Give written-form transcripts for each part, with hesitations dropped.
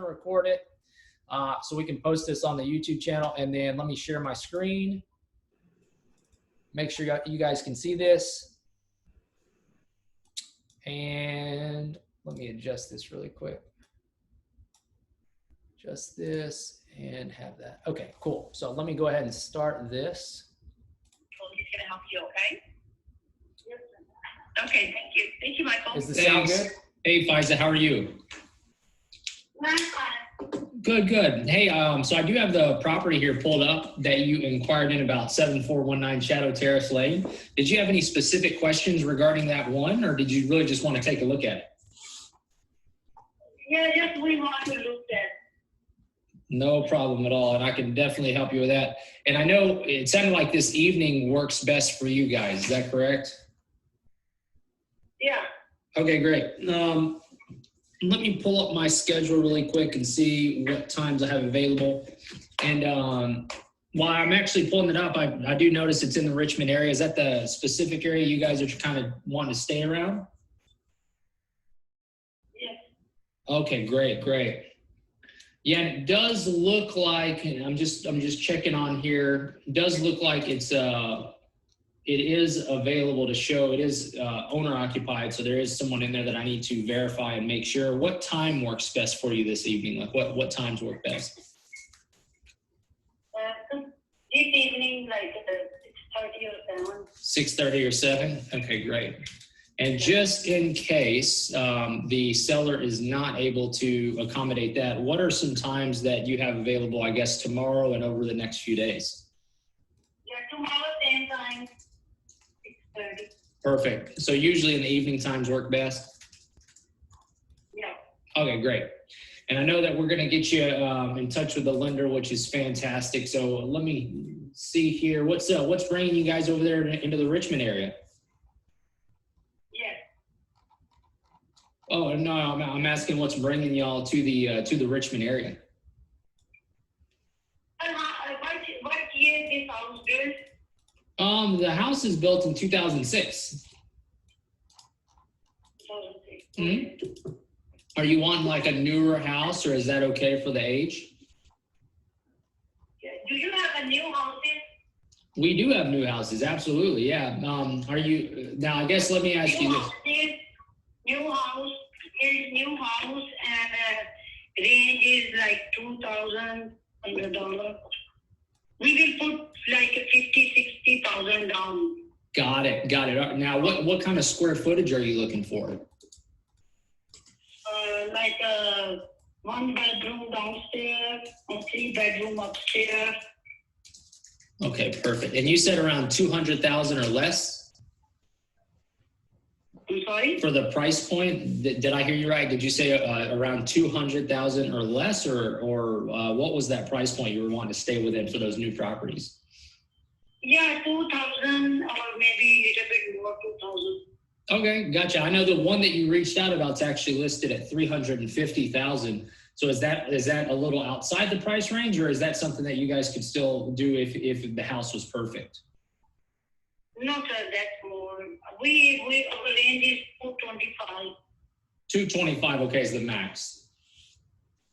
record it so we can post this on the YouTube channel. And then let me share my screen. Make sure you guys can see this. And let me adjust this really quick. Just this and have that. Okay, cool. So let me go ahead and start this. He's going to help you, okay? Okay, thank you. Thank you, Michael. Is the sound good? Hey, Faiza, how are you? I'm fine. Good, good. Hey, so I do have the property here pulled up that you inquired in about 7419 Shadow Terrace Lane. Did you have any specific questions regarding that one, or did you really just want to take a look at it? Yeah, just we want to look at it. No problem at all, and I can definitely help you with that. And I know it sounded like this evening works best for you guys. Is that correct? Yeah. Okay, great. Let me pull up my schedule really quick and see what times I have available. And while I'm actually pulling it up, I do notice it's in the Richmond area. Is that the specific area you guys are kind of wanting to stay around? Yes. Okay, great, great. Yeah, and it does look like, and I'm just checking on here. It does look like it is available to show. It is owner occupied, so there is someone in there that I need to verify and make sure. What time works best for you this evening? Like what times work best? This evening, like 6:30 or 7. 6:30 or 7? Okay, great. And just in case the seller is not able to accommodate that, what are some times that you have available, I guess, tomorrow and over the next few days? Yeah, tomorrow same time, 6:30. Perfect. So usually in the evening times work best? Yeah. Okay, great. And I know that we're going to get you in touch with the lender, which is fantastic. So let me see here. What's bringing you guys over there into the Richmond area? Yes. Oh no, I'm asking what's bringing y'all to the Richmond area. What year this house built? The house is built in 2006. 2006. Mm-hmm. Are you wanting like a newer house, or is that okay for the age? Yeah. Do you have a new houses? We do have new houses, absolutely, yeah. Are you, now I guess let me ask you this. New house, and range is like $2,000. We will put like 50,000-60,000 down. Got it. Now, what kind of square footage are you looking for? Like 1 bedroom downstairs and 3 bedroom upstairs. Okay, perfect. And you said around 200,000 or less? I'm sorry? For the price point, did I hear you right? Did you say around 200,000 or less, or what was that price point you were wanting to stay within for those new properties? Yeah, 2,000 or maybe a little bit more, 2,000. Okay, gotcha. I know the one that you reached out about is actually listed at 350,000. So is that a little outside the price range, or is that something that you guys could still do if the house was perfect? No, sir, that's more. Our range is 225. 225, okay, is the max.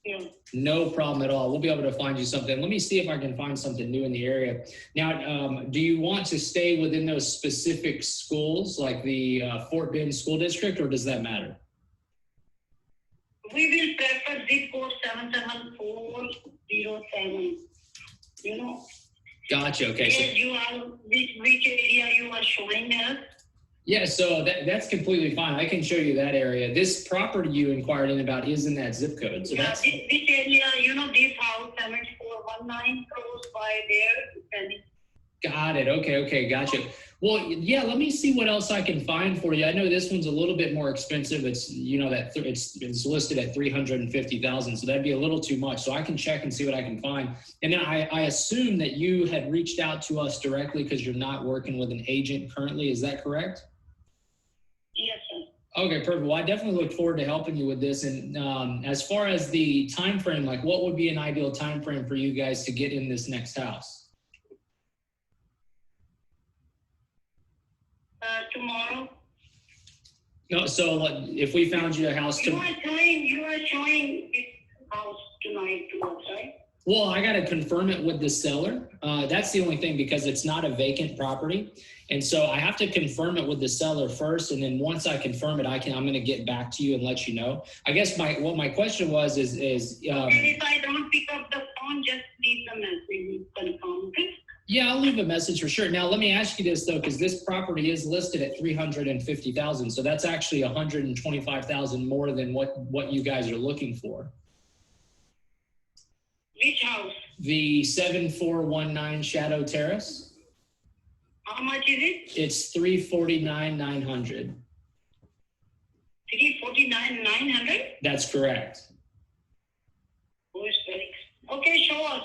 Yeah. No problem at all. We'll be able to find you something. Let me see if I can find something new in the area. Now, do you want to stay within those specific schools, like the Fort Bend School District, or does that matter? We will prefer zip code 77407. You know. Gotcha. Okay. So you are which area you are showing us? Yeah, so that's completely fine. I can show you that area. This property you inquired in about is in that zip code. So yeah, that's this area, this house 7419 close by there. Got it. Okay, gotcha. Well, yeah, let me see what else I can find for you. I know this one's a little bit more expensive. It's it's listed at 350,000, so that'd be a little too much. So I can check and see what I can find. And then I assume that you had reached out to us directly because you're not working with an agent currently. Is that correct? Yes, sir. Okay, perfect. Well, I definitely look forward to helping you with this. And as far as the time frame, like what would be an ideal time frame for you guys to get in this next house? Tomorrow. No, so if we found you a house You are showing this house. denied to us, right? Well, I got to confirm it with the seller. That's the only thing, because it's not a vacant property. And so I have to confirm it with the seller first. And then once I confirm it, I'm going to get back to you and let you know. I guess what my question was is if I don't pick up the phone, just leave the message, confirm, okay? Yeah, I'll leave a message for sure. Now, let me ask you this though, because this property is listed at $350,000. So that's actually $125,000 more than what you guys are looking for. Which house? The 7419 Shadow Terrace. How much is it? It's $349,900. $349,900? That's correct. Oh, it's very okay, show us.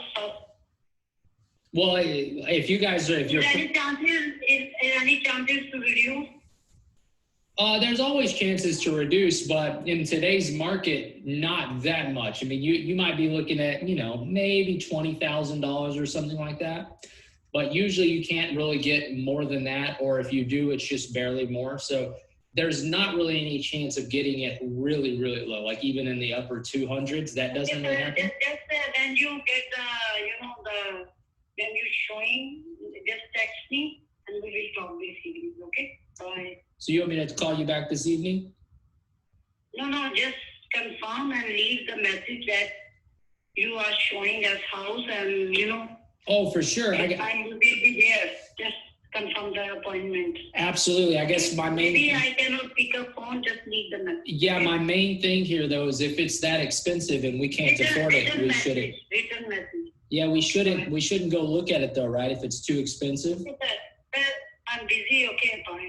Well, if you guys are, if you're, Is there any chances to reduce? there's always chances to reduce, but in today's market, not that much. I mean, you might be looking at, maybe $20,000 or something like that. But usually you can't really get more than that, or if you do, it's just barely more. So there's not really any chance of getting it really, really low, like even in the upper 200s. That doesn't really happen. Just when you get when you're showing, just text me and we will talk this evening, okay? Bye. So you want me to call you back this evening? No, just confirm and leave the message that you are showing us house and, Oh, for sure. I will be there. Just confirm the appointment. Absolutely. I guess my main... Maybe I cannot pick up phone, just leave the message. Yeah, my main thing here, though, is if it's that expensive and we can't afford it, we shouldn't. Written message. Yeah, we shouldn't go look at it, though, right? If it's too expensive. I'm busy, okay, bye.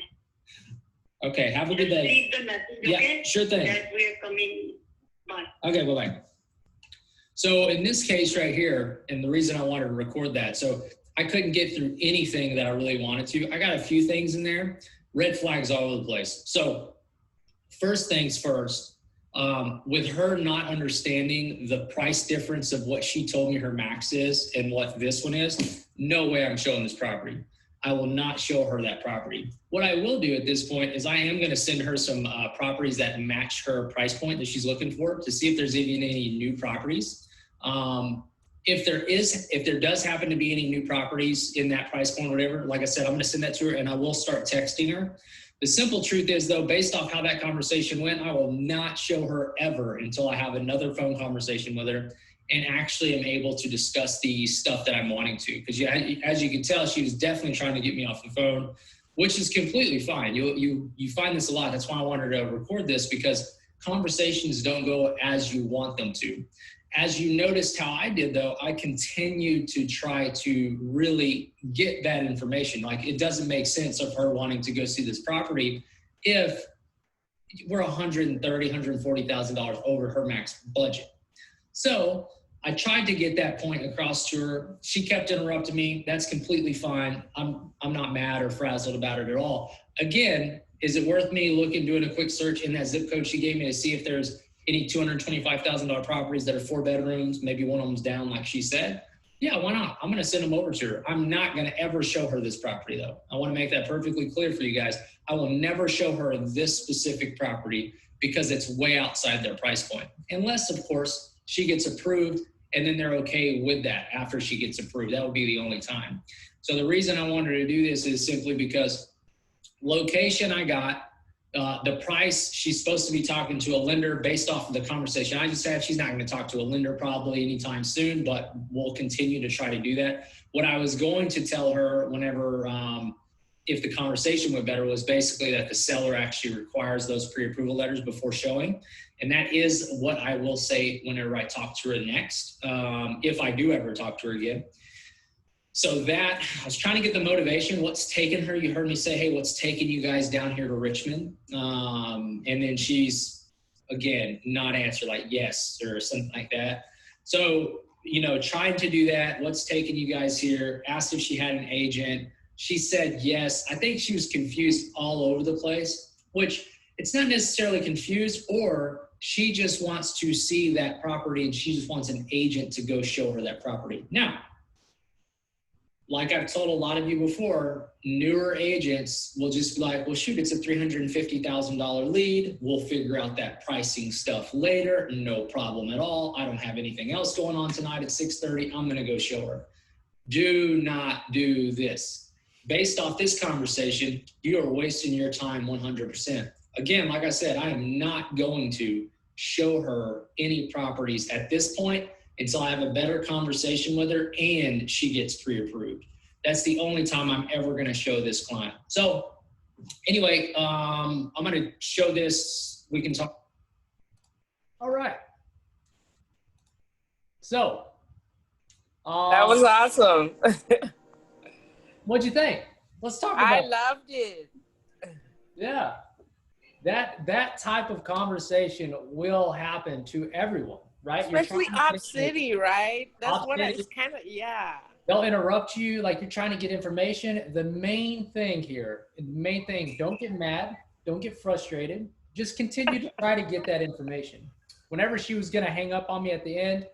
Okay, have a good day. Leave the message, okay? Yeah, sure thing. That we are coming. Bye. Okay, bye-bye. So in this case right here, and the reason I wanted to record that, so I couldn't get through anything that I really wanted to. I got a few things in there, red flags all over the place. So first things first, with her not understanding the price difference of what she told me her max is and what this one is, no way I'm showing this property. I will not show her that property. What I will do at this point is I am going to send her some properties that match her price point that she's looking for to see if there's even any new properties. If there does happen to be any new properties in that price point or whatever, like I said, I'm going to send that to her and I will start texting her. The simple truth is, though, based off how that conversation went, I will not show her ever until I have another phone conversation with her and actually am able to discuss the stuff that I'm wanting to. Because as you can tell, she was definitely trying to get me off the phone, which is completely fine. You find this a lot. That's why I wanted to record this, because conversations don't go as you want them to. As you noticed how I did, though, I continued to try to really get that information. Like, it doesn't make sense of her wanting to go see this property if we're $130,000, $140,000 over her max budget. So I tried to get that point across to her. She kept interrupting me. That's completely fine. I'm not mad or frazzled about it at all. Again, is it worth me doing a quick search in that zip code she gave me to see if there's any $225,000 properties that are 4 bedrooms, maybe one of them's down like she said? Yeah, why not? I'm going to send them over to her. I'm not going to ever show her this property, though. I want to make that perfectly clear for you guys. I will never show her this specific property because it's way outside their price point. Unless, of course, she gets approved and then they're okay with that after she gets approved. That would be the only time. So the reason I wanted to do this is simply because location I got, the price, she's supposed to be talking to a lender based off of the conversation I just had. She's not going to talk to a lender probably anytime soon, but we'll continue to try to do that. What I was going to tell her whenever, if the conversation went better, was basically that the seller actually requires those pre-approval letters before showing. And that is what I will say whenever I talk to her next, if I do ever talk to her again. So that, I was trying to get the motivation, what's taking her. You heard me say, hey, what's taking you guys down here to Richmond? And then she's, again, not answer like yes or something like that. So, trying to do that, what's taking you guys here, asked if she had an agent. She said yes. I think she was confused all over the place, which it's not necessarily confused, or she just wants to see that property and she just wants an agent to go show her that property. Now, like I've told a lot of you before, newer agents will just be like, well, shoot, it's a $350,000 lead. We'll figure out that pricing stuff later. No problem at all. I don't have anything else going on tonight at 6:30. I'm going to go show her. Do not do this. Based off this conversation, you are wasting your time 100%. Again, like I said, I am not going to show her any properties at this point until I have a better conversation with her and she gets pre-approved. That's the only time I'm ever going to show this client. So anyway, I'm going to show this. We can talk. All right. So. That was awesome. What'd you think? Let's talk about I it. loved it. Yeah. That type of conversation will happen to everyone, right? Especially OpCity, right? That's what it's kind of, yeah. They'll interrupt you like you're trying to get information. The main thing here, don't get mad, don't get frustrated. Just continue to try to get that information. Whenever she was going to hang up on me at the end,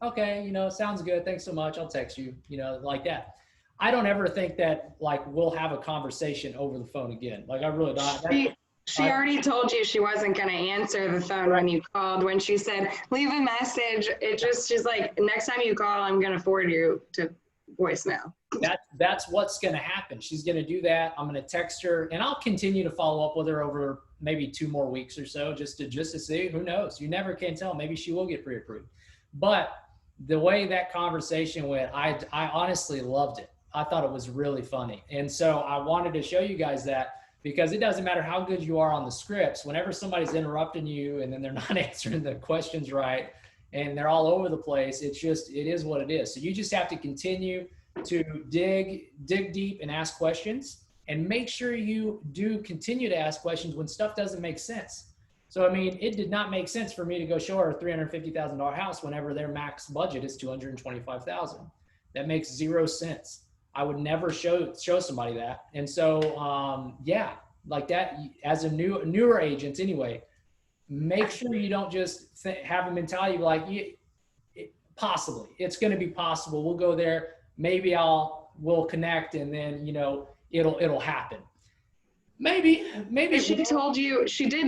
okay, you know, sounds good. Thanks so much. I'll text you, you know, like that. I don't ever think that like we'll have a conversation over the phone again. Like I really don't. She already told you she wasn't going to answer the phone when you called. When she said, leave a message, she's like, next time you call, I'm going to forward you to voicemail. That's what's going to happen. She's going to do that. I'm going to text her and I'll continue to follow up with her over maybe 2 more weeks or so, just to see. Who knows? You never can tell. Maybe she will get pre-approved. But the way that conversation went, I honestly loved it. I thought it was really funny. And so I wanted to show you guys that, because it doesn't matter how good you are on the scripts. Whenever somebody's interrupting you and then they're not answering the questions right and they're all over the place, it is what it is. So you just have to continue to dig deep and ask questions, and make sure you do continue to ask questions when stuff doesn't make sense. So, I mean, it did not make sense for me to go show her a $350,000 house whenever their max budget is $225,000. That makes 0 sense. I would never show somebody that. And so, yeah, like that, as a newer agent anyway, make sure you don't just have a mentality like, possibly, it's going to be possible. We'll go there. Maybe we'll connect, and then, you know, it'll happen. Maybe she did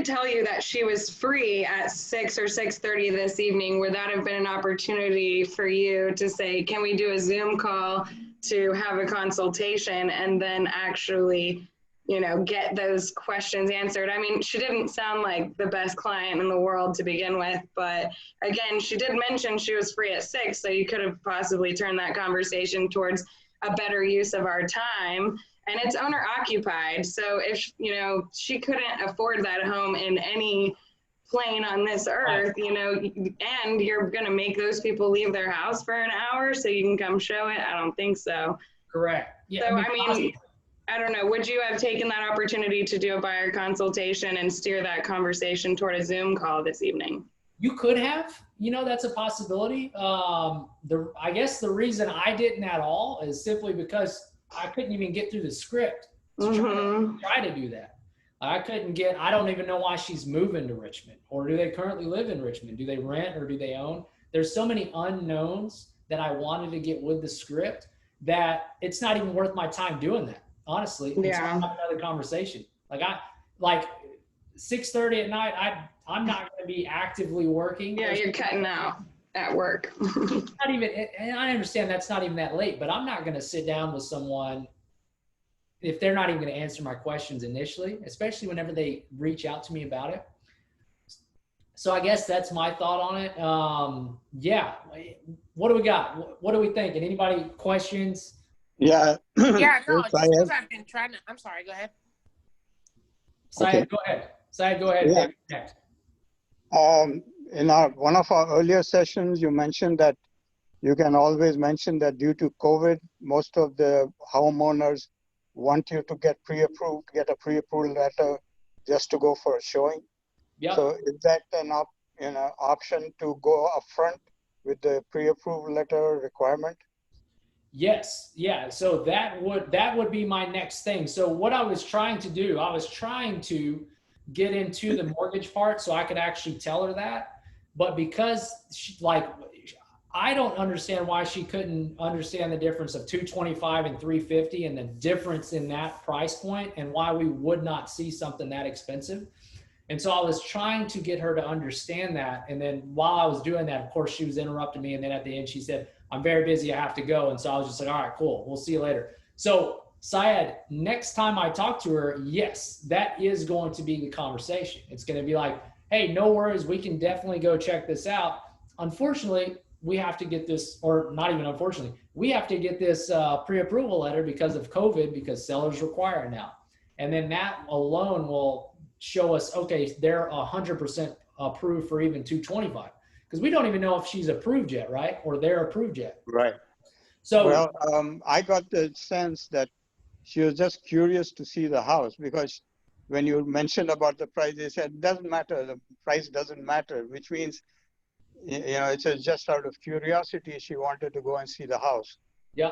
tell you that she was free at 6 or 6:30 this evening. Would that have been an opportunity for you to say, can we do a Zoom call to have a consultation and then actually, you know, get those questions answered? I mean, she didn't sound like the best client in the world to begin with, but again, she did mention she was free at 6, so you could have possibly turned that conversation towards a better use of our time. And it's owner occupied. So if, you know, she couldn't afford that home in any plane on this earth, you know, and you're going to make those people leave their house for an hour so you can come show it? I don't think so. Correct. Yeah. So, I mean, I don't know. Would you have taken that opportunity to do a buyer consultation and steer that conversation toward a Zoom call this evening? You could have, you know, that's a possibility. I guess the reason I didn't at all is simply because I couldn't even get through the script to try to do that. I don't even know why she's moving to Richmond, or do they currently live in Richmond? Do they rent or do they own? There's so many unknowns that I wanted to get with the script that it's not even worth my time doing that, honestly. Yeah. It's another conversation. Like 6:30 at night, I'm not going to be actively working. Yeah, you're cutting out at work. Not even, and I understand that's not even that late, but I'm not going to sit down with someone if they're not even going to answer my questions initially, especially whenever they reach out to me about it. So I guess that's my thought on it. Yeah. What do we got? What are we thinking? Anybody questions? Yeah. Yeah, no, Yes, just I because have. I've been trying to, I'm sorry, go ahead. Syed, Okay. go ahead. Syed, go ahead. Yeah. Next. In one of our earlier sessions, you mentioned that you can always mention that due to COVID, most of the homeowners want you to get pre-approved, get a pre-approval letter just to go for a showing. Yep. So is that an option to go upfront with the pre-approval letter requirement? Yes. Yeah. So that would be my next thing. So what I was trying to do, I was trying to get into the mortgage part so I could actually tell her that. But because I don't understand why she couldn't understand the difference of 225 and 350 and the difference in that price point and why we would not see something that expensive. And so I was trying to get her to understand that. And then while I was doing that, of course, she was interrupting me. And then at the end, she said, I'm very busy, I have to go. And so I was just like, all right, cool, we'll see you later. So Syed, next time I talk to her, yes, that is going to be the conversation. It's going to be like, hey, no worries, we can definitely go check this out. Unfortunately, we have to get this, or not even unfortunately, we have to get this pre-approval letter because of COVID, because sellers require it now. And then that alone will show us, okay, they're 100% approved for even 225, because we don't even know if she's approved yet, right? Or they're approved yet. Right. So, well, I got the sense that she was just curious to see the house, because when you mentioned about the price, they said, it doesn't matter, the price doesn't matter, which means, you know, it's just out of curiosity, she wanted to go and see the house. yeah,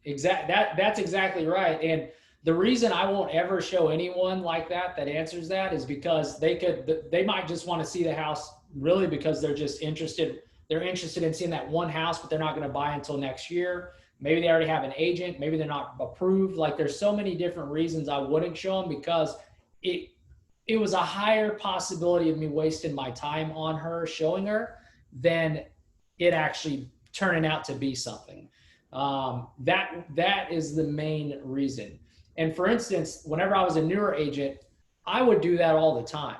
that's exactly right. And the reason I won't ever show anyone like that answers that is because they might just want to see the house really because they're just interested. They're interested in seeing that one house, but they're not going to buy until next year. Maybe they already have an agent. Maybe they're not approved. Like, there's so many different reasons I wouldn't show them, because it was a higher possibility of me wasting my time on her, showing her, than it actually turning out to be something. That is the main reason. And for instance, whenever I was a newer agent, I would do that all the time.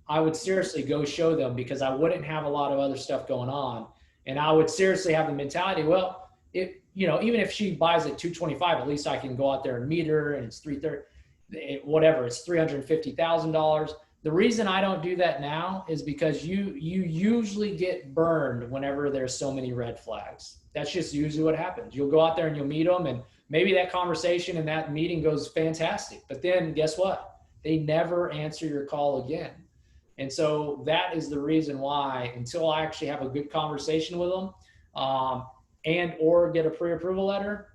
I would seriously go show them because I wouldn't have a lot of other stuff going on. And I would seriously have the mentality, well, even if she buys at 225, at least I can go out there and meet her, and it's 330, whatever, it's $350,000. The reason I don't do that now is because you usually get burned whenever there's so many red flags. That's just usually what happens. You'll go out there and you'll meet them, and maybe that conversation and that meeting goes fantastic, but then guess what? They never answer your call again. And so that is the reason why, until I actually have a good conversation with them, and or get a pre-approval letter,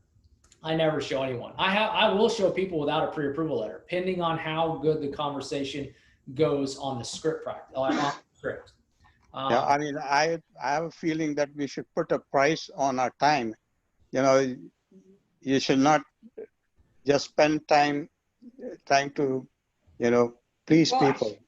I never show anyone. I will show people without a pre-approval letter, depending on how good the conversation goes on the script practice. Yeah, I mean, I have a feeling that we should put a price on our time. You know, you should not just spend time trying to, please people.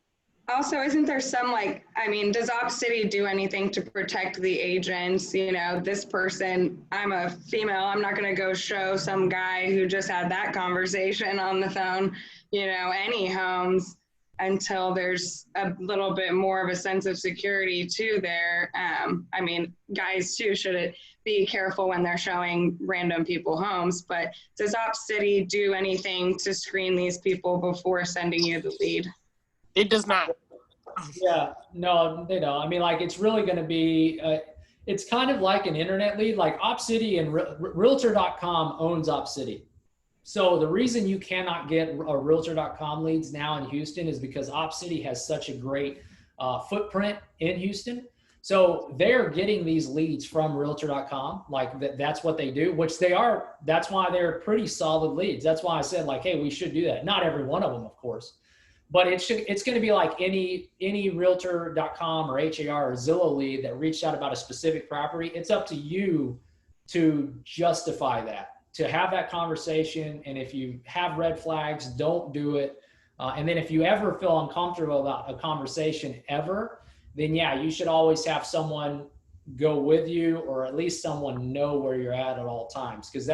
Also, isn't there some does OpCity do anything to protect the agents? This person, I'm a female, I'm not going to go show some guy who just had that conversation on the phone, any homes, until there's a little bit more of a sense of security too there. Guys too should be careful when they're showing random people homes, but does OpCity do anything to screen these people before sending you the lead? It does not. Yeah, no, they don't. It's really going to be, it's kind of like an internet lead, like OpCity and Realtor.com owns OpCity. So the reason you cannot get a Realtor.com leads now in Houston is because OpCity has such a great footprint in Houston. So they're getting these leads from Realtor.com, that's what they do, which they are. That's why they're pretty solid leads. That's why I said hey, we should do that. Not every one of them, of course. But it's going to be like any Realtor.com or HAR or Zillow lead that reached out about a specific property. It's up to you to justify that, to have that conversation. And if you have red flags, don't do it. And then if you ever feel uncomfortable about a conversation ever, then yeah, you should always have someone go with you, or at least someone know where you're at all times. Because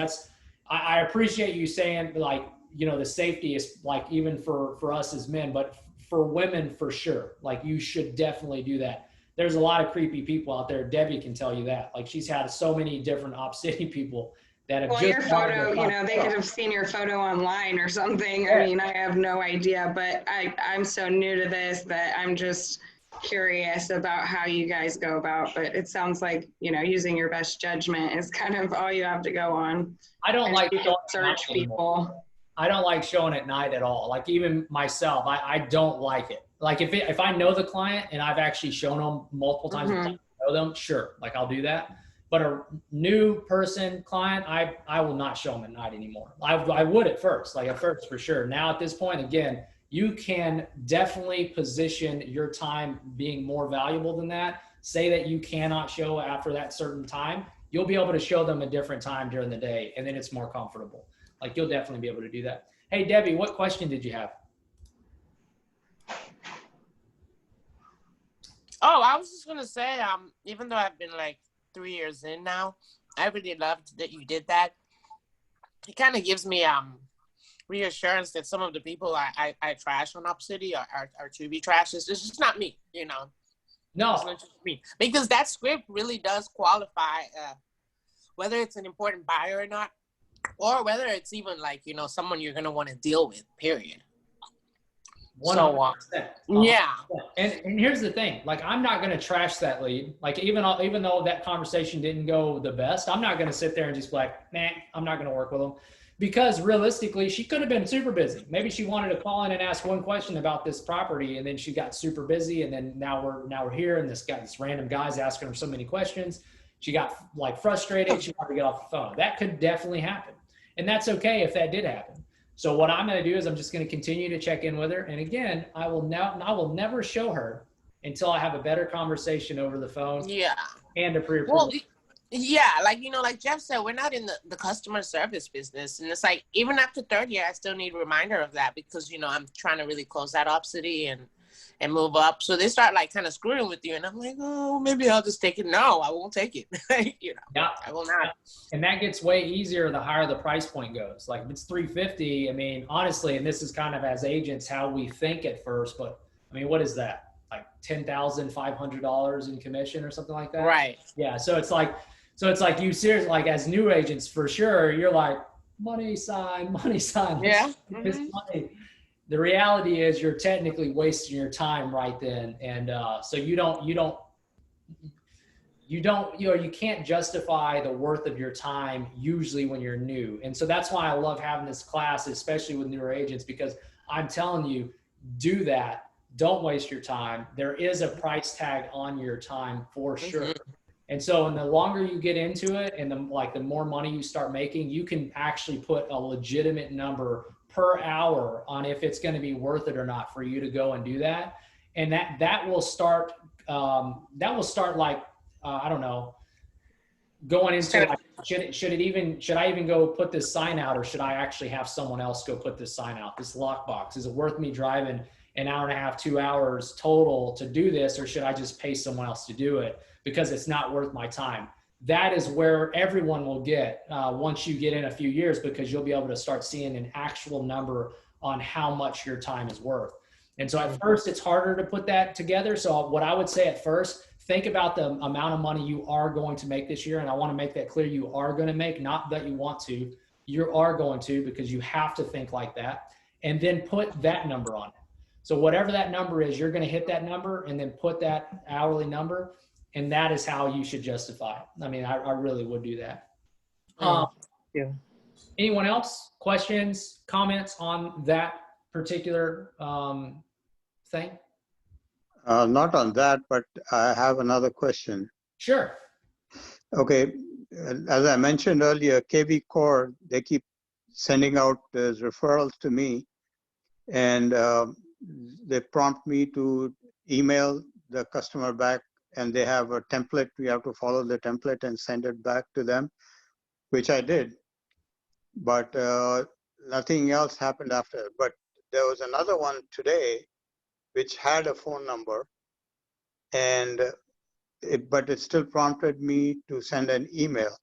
I appreciate you saying the safety is even for us as men, but for women for sure, you should definitely do that. There's a lot of creepy people out there. Debbie can tell you that. She's had so many different OpCity people that have your photo, they could have seen your photo online or something. Yeah. I have no idea, but I'm so new to this that I'm just curious about how you guys go about, but it sounds like, using your best judgment is kind of all you have to go on. I don't like search people. I don't like showing at night at all. Even myself, I don't like it. If I know the client and I've actually shown them multiple times, I know them, sure, I'll do that. But a new person client, I will not show them at night anymore. I would at first, for sure. Now at this point, again, you can definitely position your time being more valuable than that. say that you cannot show after that certain time, you'll be able to show them a different time during the day, and then it's more comfortable. Like, you'll definitely be able to do that. Hey, Debbie, what question did you have? Oh, I was just gonna say, even though I've been like 3 years in now, I really loved that you did that. It kind of gives me reassurance that some of the people I trash on OpCity are to be trashed. It's just not me, you know. No. It's not just me. Because that script really does qualify whether it's an important buyer or not, or whether it's even like, you know, someone you're gonna want to deal with, period. 100%. Yeah. And here's the thing, like, I'm not going to trash that lead. Like, even though that conversation didn't go the best, I'm not going to sit there and just be like, nah, I'm not going to work with them, because realistically, she could have been super busy. Maybe she wanted to call in and ask one question about this property, and then she got super busy, and then now we're here, and this random guy's asking her so many questions. She got like frustrated. She wanted to get off the phone. That could definitely happen, and that's okay if that did happen. So what I'm going to do is I'm just going to continue to check in with her. And again, I will never show her until I have a better conversation over the phone. Yeah. And a pre-approval. Well, yeah, like, you know, like Jeff said, we're not in the customer service business. And it's like, even after third year, I still need a reminder of that, because, you know, I'm trying to really close that OpCity and move up. So they start like kind of screwing with you. And I'm like, oh, maybe I'll just take it. No, I won't take it. You know, yeah. I will not. And that gets way easier the higher the price point goes. Like, if it's $350, I mean, honestly, and this is kind of as agents how we think at first, but I mean, what is that? Like $10,500 in commission or something like that? Right. Yeah. So it's like you seriously, like, as new agents, for sure, you're like, money sign. Yeah. It's money. The reality is you're technically wasting your time right then. And so you can't justify the worth of your time usually when you're new. And so that's why I love having this class, especially with newer agents, because I'm telling you, do that. Don't waste your time. There is a price tag on your time for sure. And so, and the longer you get into it, and the more money you start making, you can actually put a legitimate number per hour on if it's going to be worth it or not for you to go and do that. And that will start like, I don't know, going into like, should I even go put this sign out, or should I actually have someone else go put this sign out, this lockbox? Is it worth me driving an hour and a half, 2 hours total to do this, or should I just pay someone else to do it because it's not worth my time? That is where everyone will get once you get in a few years, because you'll be able to start seeing an actual number on how much your time is worth. And so at first it's harder to put that together. So what I would say at first, think about the amount of money you are going to make this year. And I want to make that clear. You are going to make, not that you want to, you are going to, because you have to think like that, and then put that number on it. So whatever that number is, you're going to hit that number and then put that hourly number. And that is how you should justify it. I mean, I really would do that. Yeah. Anyone else? Questions, comments on that particular thing? Not on that, but I have another question. Sure. Okay, as I mentioned earlier, KB Core, they keep sending out those referrals to me, and they prompt me to email the customer back, and they have a template. We have to follow the template and send it back to them, which I did. But nothing else happened after. But there was another one today which had a phone number, and but it still prompted me to send an email.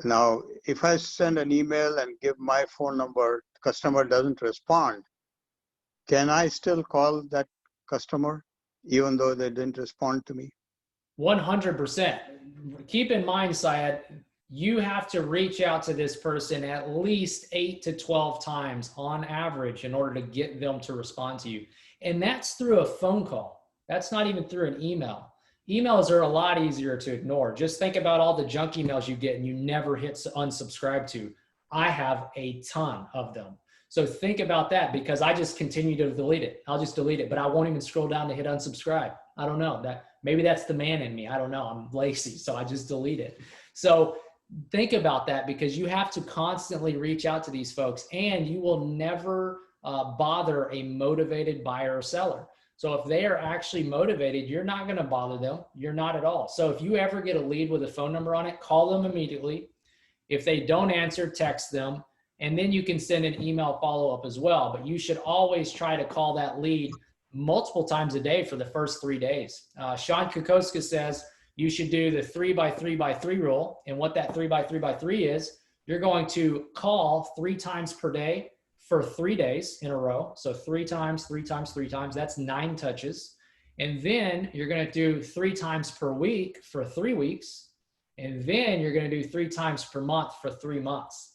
Now, if I send an email and give my phone number, the customer doesn't respond, can I still call that customer even though they didn't respond to me? 100%. Keep in mind, Syed, you have to reach out to this person at least 8 to 12 times on average in order to get them to respond to you. And that's through a phone call. That's not even through an email. Emails are a lot easier to ignore. Just think about all the junk emails you get and you never hit unsubscribe to. I have a ton of them. So think about that, because I just continue to delete it. I'll just delete it, but I won't even scroll down to hit unsubscribe. I don't know. Maybe that's the man in me. I don't know. I'm lazy, so I just delete it. So think about that, because you have to constantly reach out to these folks, and you will never bother a motivated buyer or seller. So if they are actually motivated, you're not going to bother them. You're not at all. So if you ever get a lead with a phone number on it, call them immediately. If they don't answer, text them. And then you can send an email follow-up as well. But you should always try to call that lead multiple times a day for the first 3 days. Sean Kokoska says you should do the 3x3x3 rule. And what that 3x3x3 is, you're going to call 3 times per day for 3 days in a row. So 3 times, 3 times, 3 times, that's 9 touches. And then you're going to do 3 times per week for 3 weeks. And then you're going to do 3 times per month for 3 months.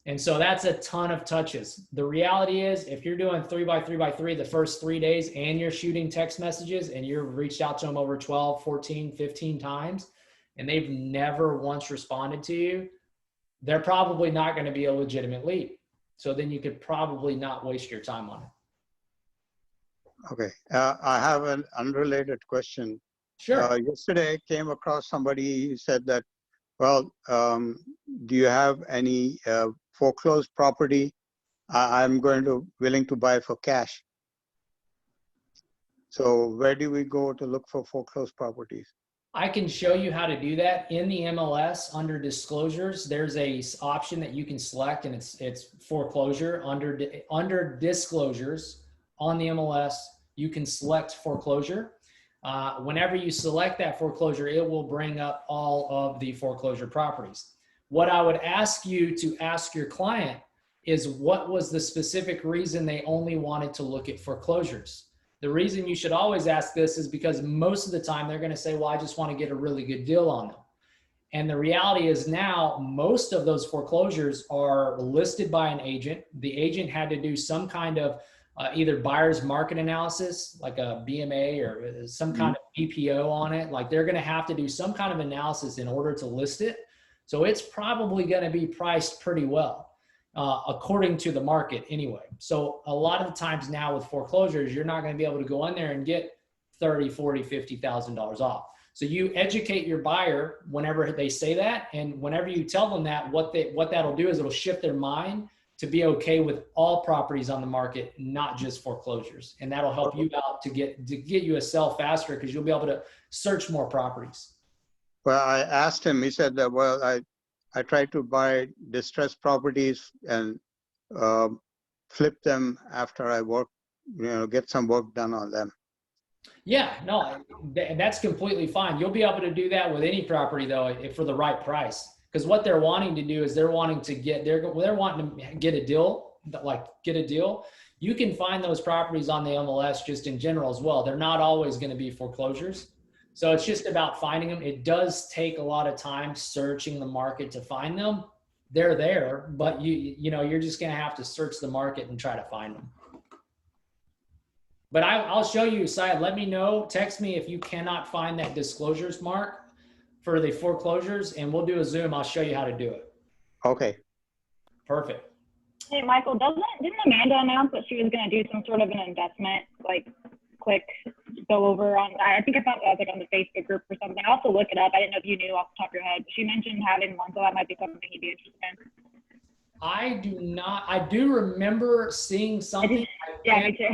And so that's a ton of touches. The reality is if you're doing 3x3x3 the first 3 days and you're shooting text messages and you've reached out to them over 12, 14, 15 times, and they've never once responded to you, they're probably not going to be a legitimate lead. So then you could probably not waste your time on it. Okay. I have an unrelated question. Sure. Yesterday I came across somebody who said that, well, do you have any foreclosed property? I'm willing to buy for cash. So where do we go to look for foreclosed properties? I can show you how to do that in the MLS under disclosures. There's a option that you can select, and it's foreclosure under disclosures on the MLS. You can select foreclosure. Whenever you select that foreclosure, it will bring up all of the foreclosure properties. What I would ask you to ask your client is what was the specific reason they only wanted to look at foreclosures? The reason you should always ask this is because most of the time they're going to say, well, I just want to get a really good deal on them. And the reality is now most of those foreclosures are listed by an agent. The agent had to do some kind of either buyer's market analysis, like a BMA or some kind of BPO on it. Like they're going to have to do some kind of analysis in order to list it. So it's probably going to be priced pretty well. According to the market anyway. So a lot of the times now with foreclosures, you're not going to be able to go in there and get $30,000, $40,000, $50,000 off. So you educate your buyer whenever they say that. And whenever you tell them that, what that'll do is it'll shift their mind to be okay with all properties on the market, not just foreclosures. And that'll help you out to get you a sell faster because you'll be able to search more properties. Well, I asked him, he said that, well, I try to buy distressed properties and flip them after I work, get some work done on them. Yeah, no, that's completely fine. You'll be able to do that with any property though, for the right price. Because what they're wanting to do is they're wanting to get a deal. You can find those properties on the MLS just in general as well. They're not always going to be foreclosures. So it's just about finding them. It does take a lot of time searching the market to find them. They're there, but you're just going to have to search the market and try to find them. But I'll show you, Syed. Let me know. Text me if you cannot find that disclosures mark for the foreclosures, and we'll do a Zoom. I'll show you how to do it. Okay. Perfect. Hey, Michael, didn't Amanda announce that she was going to do some sort of an investment, like quick go over on, I think I found it like on the Facebook group or something. I'll have to look it up. I didn't know if you knew off the top of your head. She mentioned having one, so that might be something you'd be interested in. I do not. I do remember seeing something. Yeah, me too.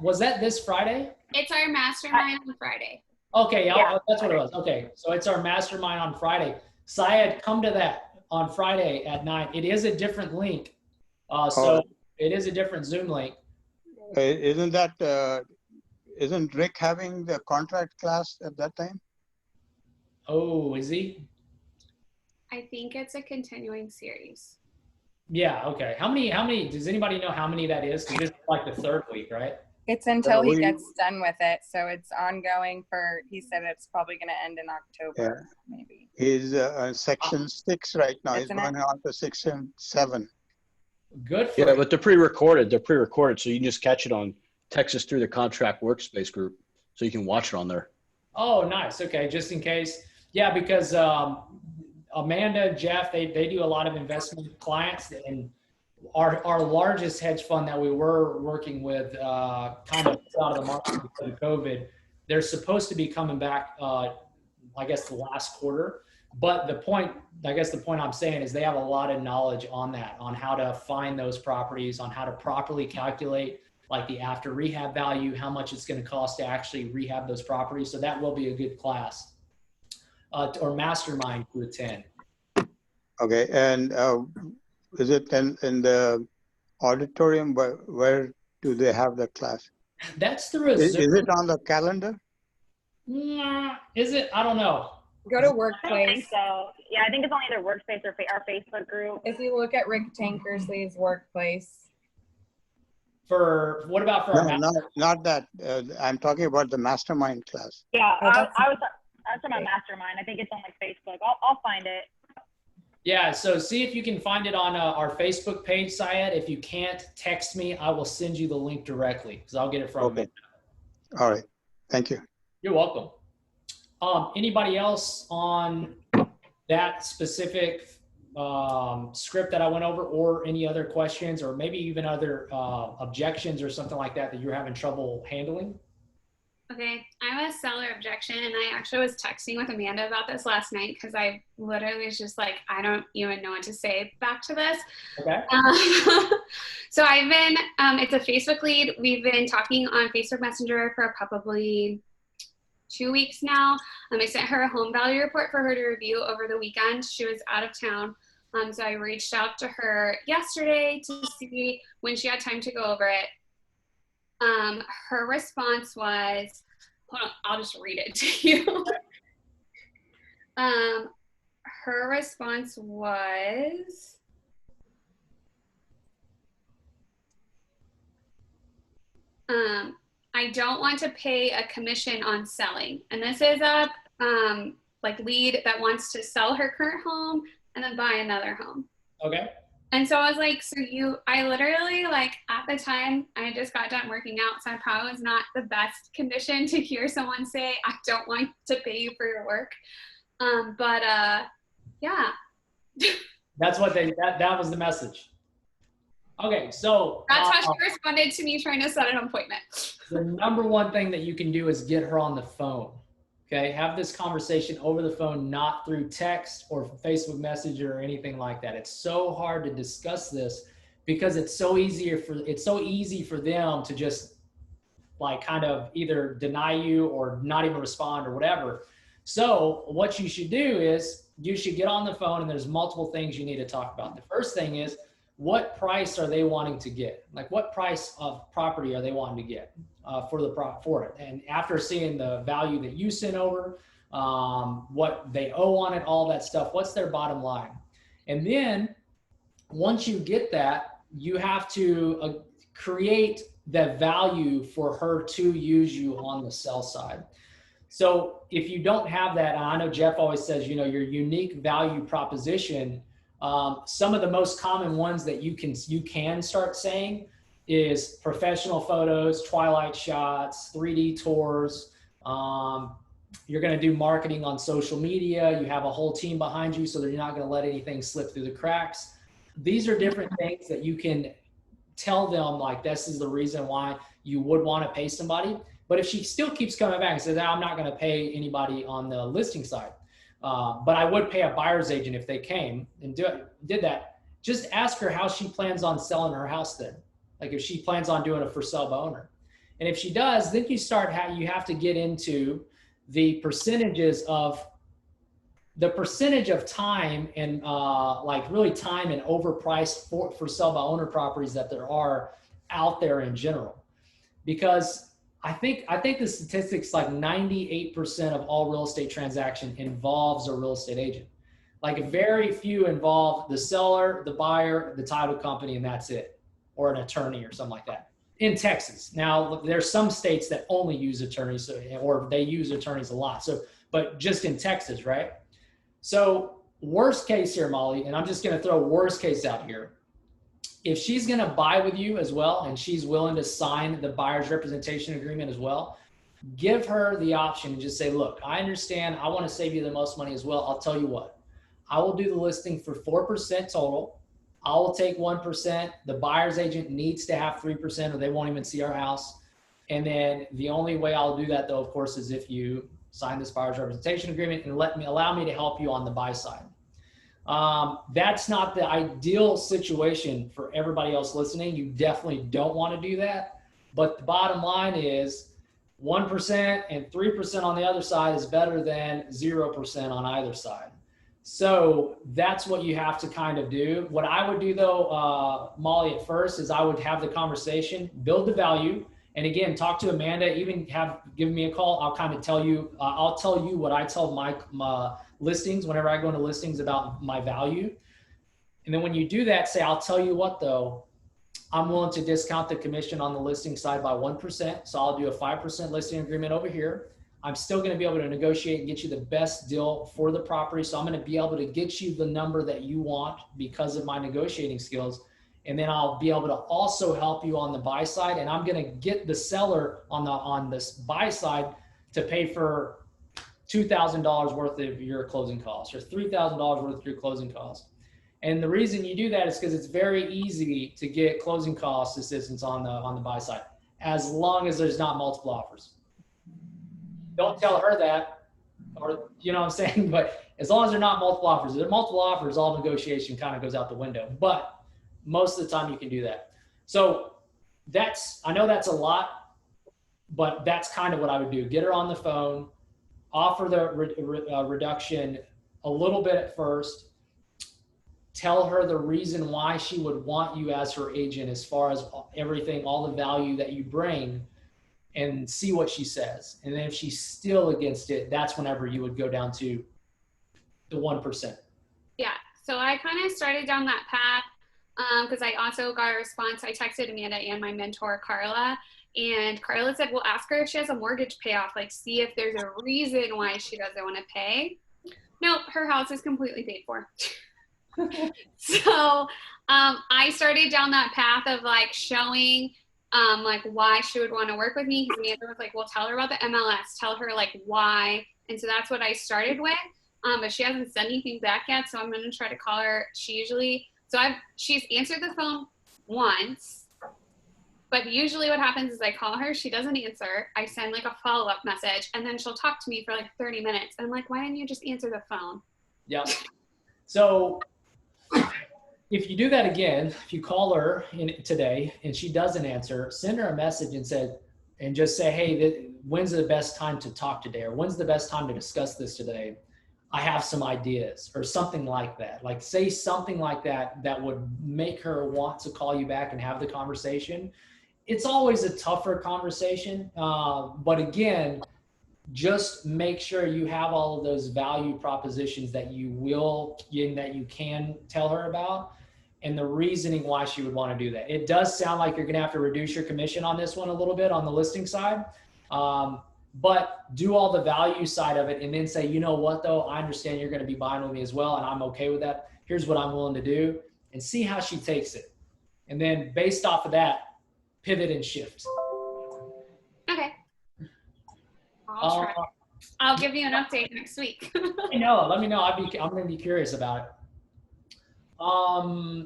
Was that this Friday? It's our mastermind on Friday. Okay, yeah. That's what it was. Okay, so it's our mastermind on Friday. Syed, come to that on Friday at 9. It is a different link. It is a different Zoom link. Isn't Rick having the contract class at that time? Oh, is he? I think it's a continuing series. Yeah, okay. How many, does anybody know how many that is? Because this is like the 3rd week, right? It's until he gets done with it. So it's ongoing he said it's probably going to end in October, maybe. He's section 6 right now. He's going on to section 7. Good for Yeah, but they're pre-recorded. So you can just catch it on Texas through the contract workspace group. So you can watch it on there. Oh, nice. Okay, just in case. Yeah, because Amanda, Jeff, they do a lot of investment clients, and our largest hedge fund that we were working with kind of out of the market because of COVID. They're supposed to be coming back, I guess, the last quarter. But the point I'm saying is they have a lot of knowledge on that, on how to find those properties, on how to properly calculate like the after rehab value, how much it's going to cost to actually rehab those properties. So that will be a good class or mastermind to attend. Okay, and is it in the auditorium? Where do they have the class? That's through a Zoom. Is it on the calendar? Is it? I don't know. Go to I don't Workplace. think so. Yeah, I think it's only either Workspace or our Facebook group. If you look at Rick Tankersley's Workplace. For what about for our Not that. I'm talking about the mastermind class. Yeah, Oh, I was talking about Mastermind. I think it's on like Facebook. I'll find it. Yeah, so see if you can find it on our Facebook page, Syed. If you can't, text me. I will send you the link directly because I'll get it from you. All right. Thank you. You're welcome. Anybody else on that specific script that I went over, or any other questions, or maybe even other objections or something like that you're having trouble handling? Okay, I have a seller objection, and I actually was texting with Amanda about this last night because I literally was just like, I don't even know what to say back to this. Okay. So I've been, it's a Facebook lead. We've been talking on Facebook Messenger for probably 2 weeks now. I sent her a home value report for her to review over the weekend. She was out of town. So I reached out to her yesterday to see when she had time to go over it. Her response was, hold on, I'll just read it to you. Her response was, I don't want to pay a commission on selling. And this is a like lead that wants to sell her current home and then buy another home. Okay. And so I was like, I literally, like, at the time, I just got done working out, so I probably was not the best condition to hear someone say, I don't want to pay you for your work. Yeah. That's what that was the message. Okay, so. That's how she responded to me trying to set an appointment. The number one thing that you can do is get her on the phone. Okay, have this conversation over the phone, not through text or Facebook Messenger or anything like that. It's so hard to discuss this because it's so easy for them to just like kind of either deny you or not even respond or whatever. So what you should do is you should get on the phone, and there's multiple things you need to talk about. The first thing is, what price are they wanting to get? Like, what price of property are they wanting to get for it? And after seeing the value that you sent over, what they owe on it, all that stuff, what's their bottom line? And then once you get that, you have to create the value for her to use you on the sell side. So if you don't have that, and I know Jeff always says, your unique value proposition, some of the most common ones that you can start saying is professional photos, twilight shots, 3D tours. You're going to do marketing on social media. You have a whole team behind you, so that you're not going to let anything slip through the cracks. These are different things that you can tell them, like, this is the reason why you would want to pay somebody. But if she still keeps coming back and says, I'm not going to pay anybody on the listing side, but I would pay a buyer's agent if they came and did that, just ask her how she plans on selling her house then. Like, if she plans on doing a for sale by owner. And if she does, then you have to get into the percentages of time and like really time and overpriced for sale by owner properties that there are out there in general. Because I think the statistics, like 98% of all real estate transaction involves a real estate agent. Like, very few involve the seller, the buyer, the title company, and that's it, or an attorney or something like that. In Texas. Now, there's some states that only use attorneys, or they use attorneys a lot. So, but just in Texas, right? So worst case here, Molly, and I'm just going to throw worst case out here. If she's going to buy with you as well, and she's willing to sign the buyer's representation agreement as well, give her the option and just say, look, I understand. I want to save you the most money as well. I'll tell you what, I will do the listing for 4% total. I will take 1%. The buyer's agent needs to have 3% or they won't even see our house. And then the only way I'll do that, though, of course, is if you sign this buyer's representation agreement and allow me to help you on the buy side. That's not the ideal situation for everybody else listening. You definitely don't want to do that. But the bottom line is 1% and 3% on the other side is better than 0% on either side. So that's what you have to kind of do. What I would do though, Molly, at first is I would have the conversation, build the value. And again, talk to Amanda, even give me a call. I'll kind of tell you, I'll tell you what I tell my listings whenever I go into listings about my value. And then when you do that, say, I'll tell you what though, I'm willing to discount the commission on the listing side by 1%. So I'll do a 5% listing agreement over here. I'm still going to be able to negotiate and get you the best deal for the property. So I'm going to be able to get you the number that you want because of my negotiating skills. And then I'll be able to also help you on the buy side. And I'm going to get the seller on this buy side to pay for $2,000 worth of your closing costs or $3,000 worth of your closing costs. And the reason you do that is because it's very easy to get closing cost assistance on the buy side, as long as there's not multiple offers. Don't tell her that, or you know what I'm saying? But as long as they're not multiple offers, if there are multiple offers, all negotiation kind of goes out the window. But most of the time you can do that. So I know that's a lot, but that's kind of what I would do. Get her on the phone, offer the reduction a little bit at first, tell her the reason why she would want you as her agent as far as everything, all the value that you bring, and see what she says. And then if she's still against it, that's whenever you would go down to the 1%. Yeah, so I kind of started down that path because I also got a response. I texted Amanda and my mentor, Carla, and Carla said, well, ask her if she has a mortgage payoff, like see if there's a reason why she doesn't want to pay. Nope, her house is completely paid for. So I started down that path of like showing like why she would want to work with me, because Amanda was like, well, tell her about the MLS, tell her like why. And so that's what I started with. But she hasn't said anything back yet, so I'm going to try to call her. She's answered the phone once, but usually what happens is I call her, she doesn't answer, I send like a follow-up message, and then she'll talk to me for like 30 minutes. And I'm like, why didn't you just answer the phone? Yeah. So if you do that again, if you call her today and she doesn't answer, send her a message and just say, hey, when's the best time to talk today? Or when's the best time to discuss this today? I have some ideas, or something like that. Like say something like that would make her want to call you back and have the conversation. It's always a tougher conversation. But again, just make sure you have all of those value propositions that you can tell her about, and the reasoning why she would want to do that. It does sound like you're going to have to reduce your commission on this one a little bit on the listing side. But do all the value side of it and then say, you know what though, I understand you're going to be buying with me as well, and I'm okay with that. Here's what I'm willing to do, and see how she takes it. And then based off of that, pivot and shift. Okay. I'll try. I'll give you an update next week. Let me know. I'm going to be curious about it.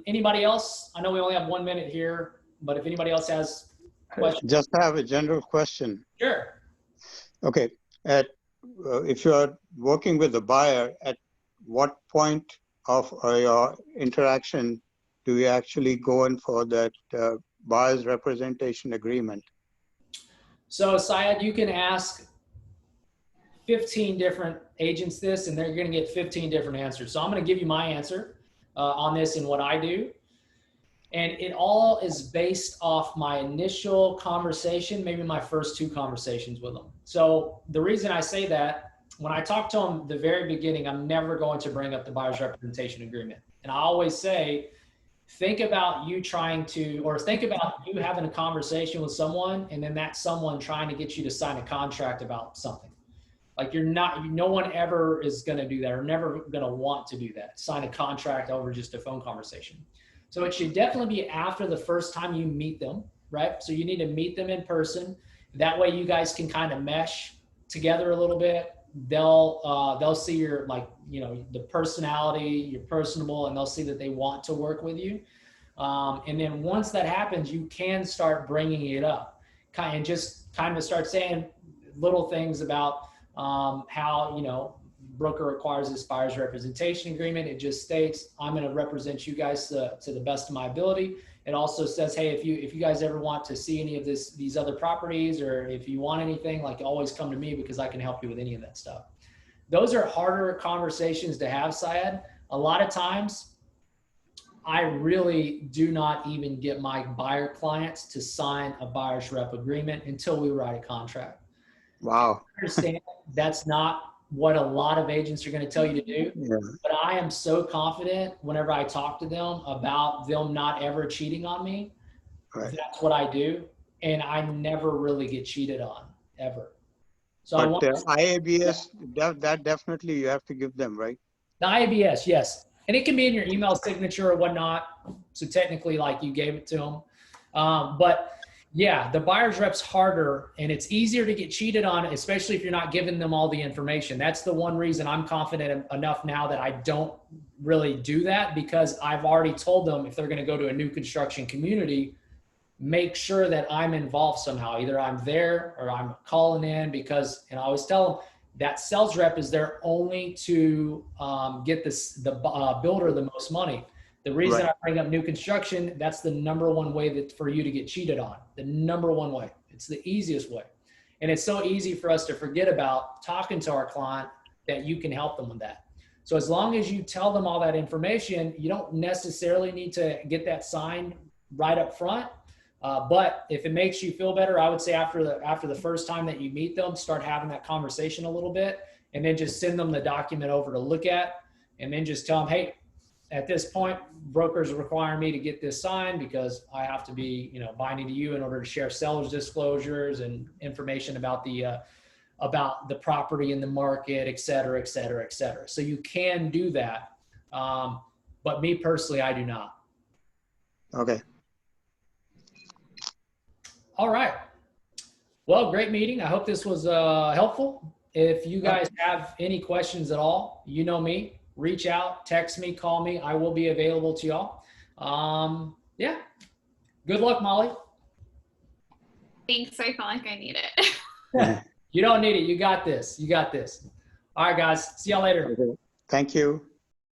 Anybody else? I know we only have 1 minute here, but if anybody else has questions. Just have a general question. Sure. Okay. If you are working with the buyer, at what point of your interaction do you actually go in for that buyer's representation agreement? So Syed, you can ask 15 different agents this, and they're going to get 15 different answers. So I'm going to give you my answer on this and what I do. And it all is based off my initial conversation, maybe my first 2 conversations with them. So the reason I say that, when I talk to them the very beginning, I'm never going to bring up the buyer's representation agreement. And I always say, think about you having a conversation with someone, and then that someone trying to get you to sign a contract about something. Like no one ever is going to do that, or never going to want to do that, sign a contract over just a phone conversation. So it should definitely be after the first time you meet them, right? So you need to meet them in person. That way you guys can kind of mesh together a little bit. They'll see your, the personality, you're personable, and they'll see that they want to work with you. And then once that happens, you can start bringing it up, and just kind of start saying little things about how, broker requires this buyer's representation agreement. It just states, I'm going to represent you guys to the best of my ability. It also says, hey, if you guys ever want to see any of these other properties, or if you want anything, like, always come to me because I can help you with any of that stuff. Those are harder conversations to have, Syed. A lot of times I really do not even get my buyer clients to sign a buyer's rep agreement until we write a contract. Wow. I understand that's not what a lot of agents are going to tell you to do, Yeah. but I am so confident whenever I talk to them about them not ever cheating on me. Right. That's what I do. And I never really get cheated on, ever. So I But want IABS, that definitely you have to give them, right? the IABS, yes. And it can be in your email signature or whatnot. So technically, like, you gave it to them. But yeah, the buyer's rep's harder, and it's easier to get cheated on, especially if you're not giving them all the information. That's the one reason I'm confident enough now that I don't really do that, because I've already told them if they're going to go to a new construction community, make sure that I'm involved somehow. Either I'm there or I'm calling in, because, and I always tell them that sales rep is there only to get the builder the most money. The reason Right. I bring up new construction, that's the number one way that for you to get cheated on. The number one way. It's the easiest way. And it's so easy for us to forget about talking to our client that you can help them with that. So as long as you tell them all that information, you don't necessarily need to get that signed right up front. But if it makes you feel better, I would say after the first time that you meet them, start having that conversation a little bit, and then just send them the document over to look at, and then just tell them, hey, at this point, brokers require me to get this signed because I have to be, binding to you in order to share seller's disclosures and information about the property in the market, et cetera, et cetera, et cetera. So you can do that. But me personally, I do not. Okay. All right. Well, great meeting. I hope this was helpful. If you guys have any questions at all, you know me, reach out, text me, call me. I will be available to y'all. Yeah. Good luck, Molly. Thanks. I feel like I need it. You don't need it. You got this. You got this. All right, guys. See y'all later. Okay. Thank you.